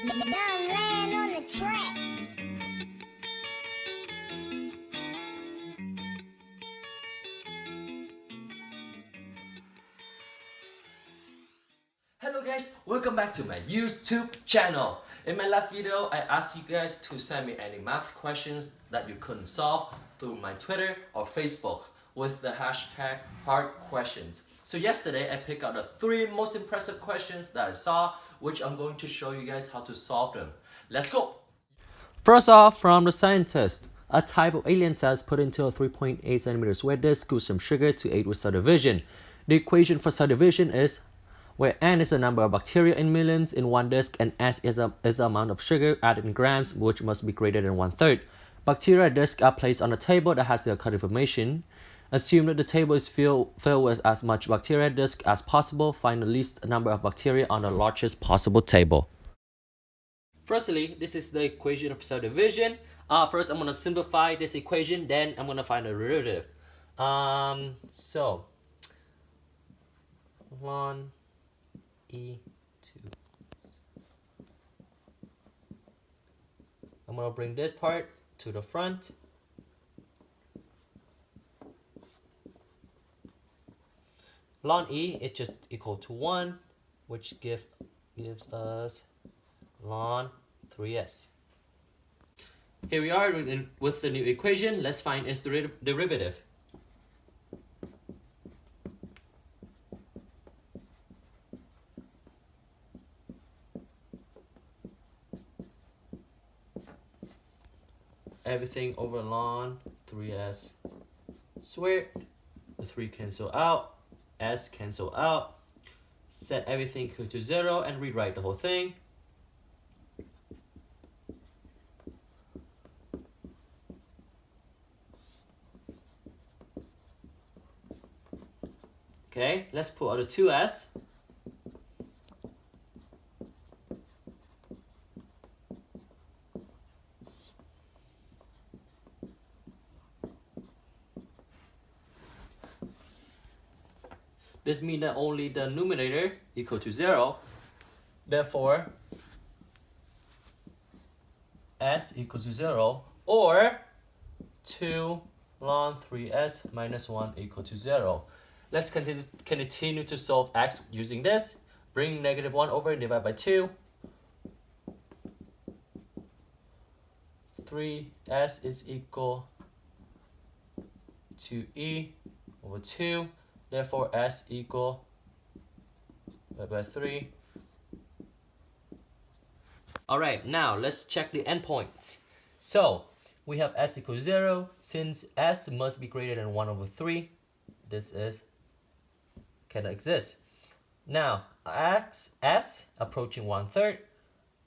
Young man on the track. Hello guys, welcome back to my YouTube channel. In my last video, I asked you guys to send me any math questions that you couldn't solve through my Twitter or Facebook with the hashtag hard questions. So yesterday I picked out the 3 most impressive questions that I saw, which I'm going to show you guys how to solve them. Let's go! First off, from the scientist, a type of alien cells put into a 3.8 centimeter square disk goes from sugar to aid with cell division. The equation for cell division is where n is the number of bacteria in millions in one disk and s is the amount of sugar added in grams, which must be greater than 1/3. Bacteria disks are placed on a table that has their cut information. Assume that the table is filled with as much bacteria disk as possible. Find the least number of bacteria on the largest possible table. Firstly, this is the equation of cell division. First, I'm going to simplify this equation, then I'm going to find the derivative. So, ln E2. I'm going to bring this part to the front. Ln E is just equal to 1, which gives us ln 3s. Here we are with the new equation. Let's find its derivative. Everything over ln 3s squared. The 3 cancel out, s cancel out. Set everything equal to 0 and rewrite the whole thing. Okay, let's put out the 2s. This means that only the numerator equal to 0. Therefore, s equals to 0, or 2 ln 3s minus 1 equal to 0. Let's continue to solve x using this. Bring negative 1 over and divide by 2. 3s is equal to e over 2. Therefore, s equal by 3. Alright, now let's check the endpoints. So, we have s equals 0. Since s must be greater than 1 over 3, this cannot exist. Now, s approaching 1/3.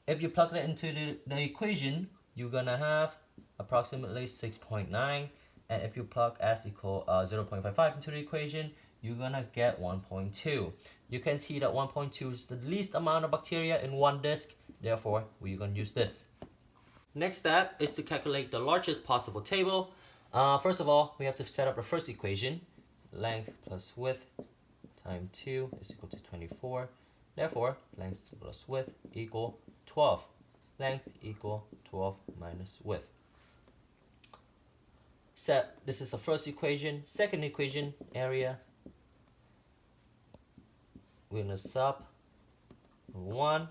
If you plug that into the equation, you're gonna have approximately 6.9. And if you plug s equal 0.55 into the equation, you're gonna get 1.2. You can see that 1.2 is the least amount of bacteria in one disk. Therefore, we're gonna use this. Next step is to calculate the largest possible table. First of all, we have to set up the first equation. Length plus width times 2 is equal to 24. Therefore, length plus width equal 12. Length equal 12 minus width. This is the first equation. Second equation, area. We're going to sub 1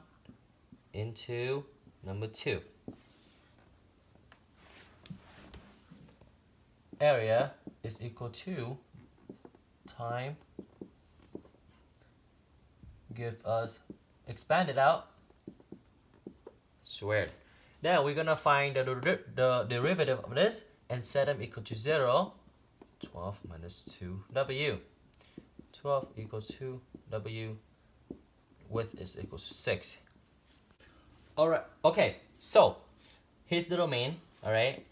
into number 2. Area is equal to time. Give us expanded out squared. Now we're going to find the derivative of this and set them equal to 0. 12 minus 2w. 12 equals 2w. Width is equal to 6. Alright, okay, so here's the domain. Alright,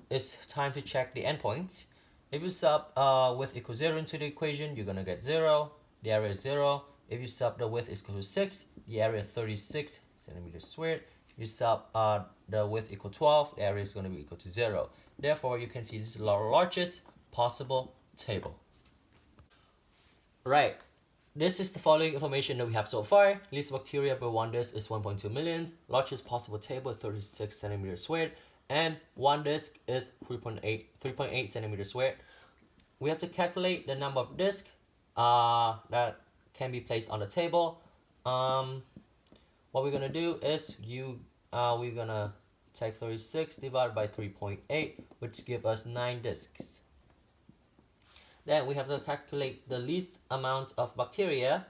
it's time to check the endpoints. If you sub width equals 0 into the equation, you're gonna get 0. The area is 0. If you sub the width equal to 6, the area is 36 centimeters squared. If you sub the width equal 12, the area is going to be equal to 0. Therefore, you can see this is the largest possible table. Right. This is the following information that we have so far. Least bacteria per one disk is 1.2 million. Largest possible table is 36 centimeters squared. And one disk is 3.8 centimeters squared. We have to calculate the number of disks that can be placed on the table. What we're gonna do is we're gonna take 36 divided by 3.8, which gives us 9 disks. Then we have to calculate the least amount of bacteria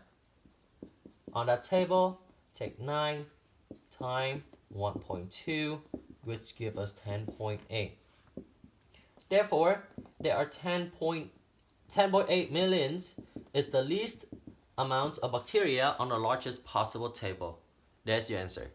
on that table. Take 9 times 1.2, which gives us 10.8. Therefore, there are 10.8 millions is the least amount of bacteria on the largest possible table. There's your answer.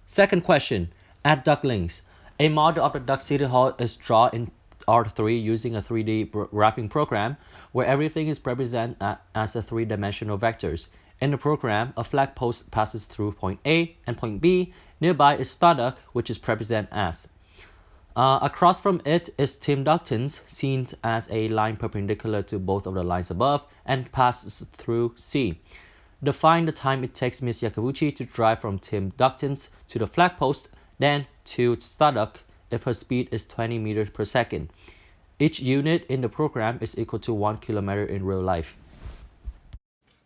Second question. At Ducklings, a model of the Duck City Hall is drawn in R3 using a 3D graphing program where everything is represented as a three-dimensional vectors. In the program, a flag post passes through point A and point B. Nearby is Starduck, which is represented as. Across from it is Tim Ductins, seen as a line perpendicular to both of the lines above and passes through C. Define the time it takes Miss Yakabuchi to drive from Tim Ductins to the flagpost, then to Starduck if her speed is 20 meters per second. Each unit in the program is equal to 1 kilometer in real life.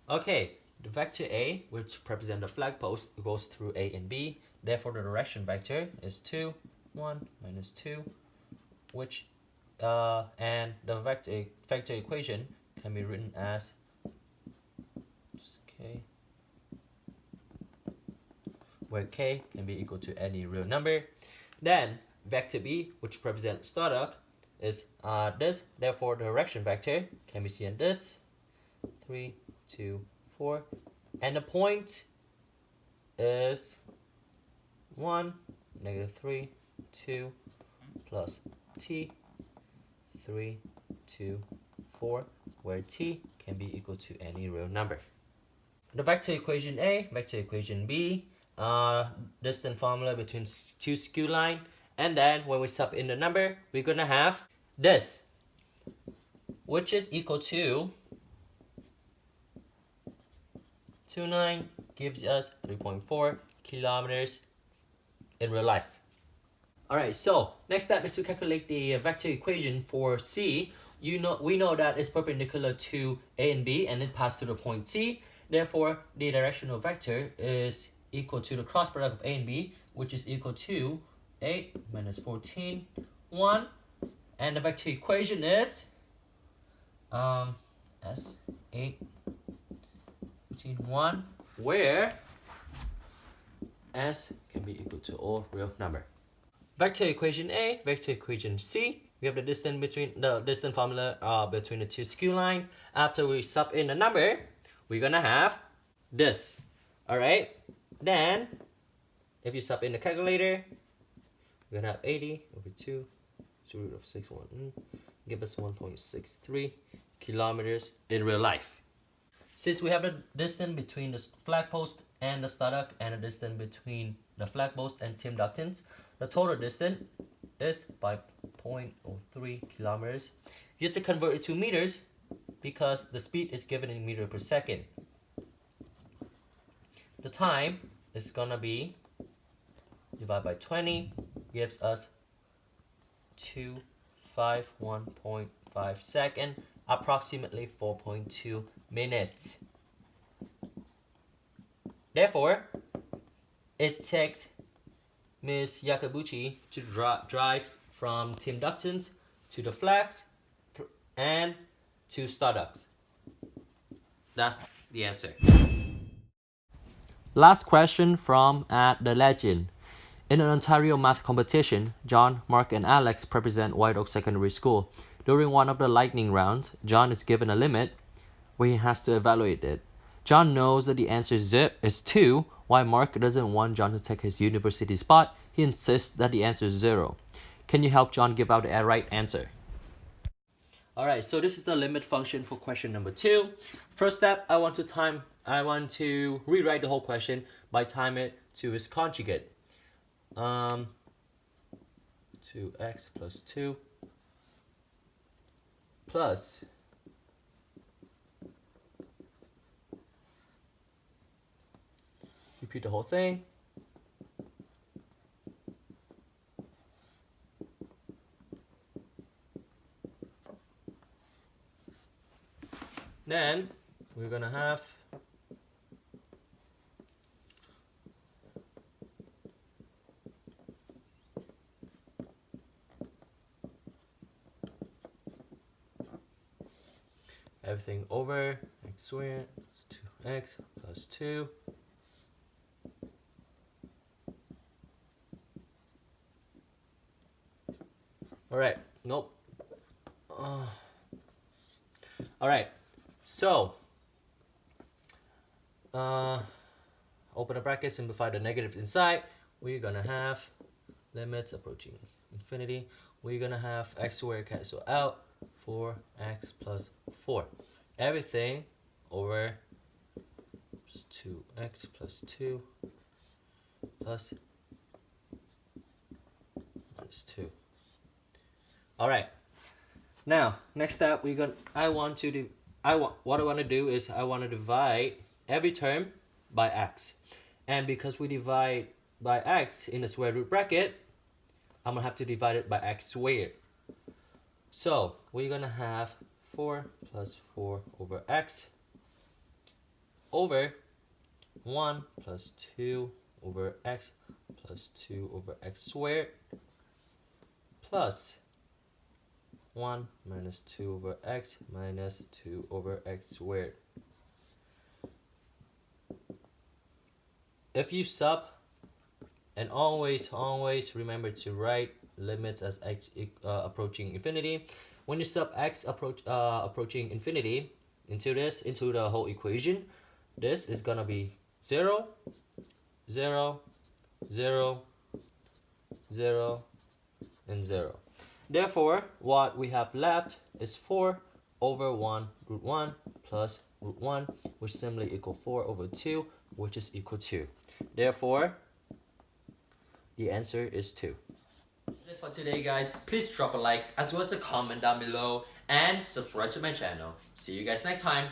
Okay, the vector A, which represents the flagpost, goes through A and B. Therefore, the direction vector is 2, 1 minus 2, which and the vector equation can be written as K, where K can be equal to any real number. Then vector B, which represents Starduck, is this. Therefore, the direction vector can be seen this 3, 2, 4, and the point is 1, negative 3, 2, plus T, 3, 2, 4, where T can be equal to any real number. The vector equation A, vector equation B, distance formula between two skew line, and then when we sub in the number, we're gonna have this, which is equal to 29 gives us 3.4 kilometers in real life. Alright, so next step is to calculate the vector equation for C. We know that it's perpendicular to A and B and it passes to the point C. Therefore, the directional vector is equal to the cross product of A and B, which is equal to 8 minus 14, 1. And the vector equation is S8, 14, 1, where S can be equal to all real number. Vector equation A, vector equation C. We have the distance formula between the two skew line. After we sub in the number, we're gonna have this. Alright, then if you sub in the calculator, we're gonna have 80 over 2, root of 61, give us 1.63 kilometers in real life. Since we have the distance between the flagpost and the Starduck and the distance between the flagpost and Tim Ductins, the total distance is 5.03 kilometers. You have to convert it to meters because the speed is given in meters per second. The time is gonna be divided by 20, gives us 251.5 seconds, approximately 4.2 minutes. Therefore, it takes Miss Yakabuchi to drive from Tim Ductins to the flags and to Starducks. That's the answer. Last question from The Legend. In an Ontario math competition, John, Mark, and Alex represent White Oak Secondary School. During one of the lightning rounds, John is given a limit where he has to evaluate it. John knows that the answer is 2, while Mark doesn't want John to take his university spot. He insists that the answer is 0. Can you help John give out the right answer? Alright, so this is the limit function for question number 2. First step, I want to rewrite the whole question by time it to its conjugate. 2x plus 2 plus repeat the whole thing. Then we're gonna have everything over x squared is 2x plus 2 . Alright, nope. Alright, so open a bracket, simplify the negatives inside. We're gonna have limits approaching infinity. We're gonna have x squared cancel out, 4x plus 4. Everything over 2x plus 2 plus minus 2. Alright. Now, next step, what I want to do is I want to divide every term by x. And because we divide by x in the square root bracket, I'm going to have to divide it by x squared. So, we're going to have 4 plus 4 over x over 1 plus 2 over x plus 2 over x squared plus 1 minus 2 over x minus 2 over x squared. If you sub, and always remember to write limits as x approaching infinity. When you sub x approaching infinity into the whole equation, this is gonna be 0, 0, 0, 0, and 0. Therefore, what we have left is 4 over 1 root 1 plus root 1, which simply equal 4 over 2, which is equal to. Therefore, the answer is 2. That's it for today, guys. Please drop a like as well as a comment down below and subscribe to my channel. See you guys next time.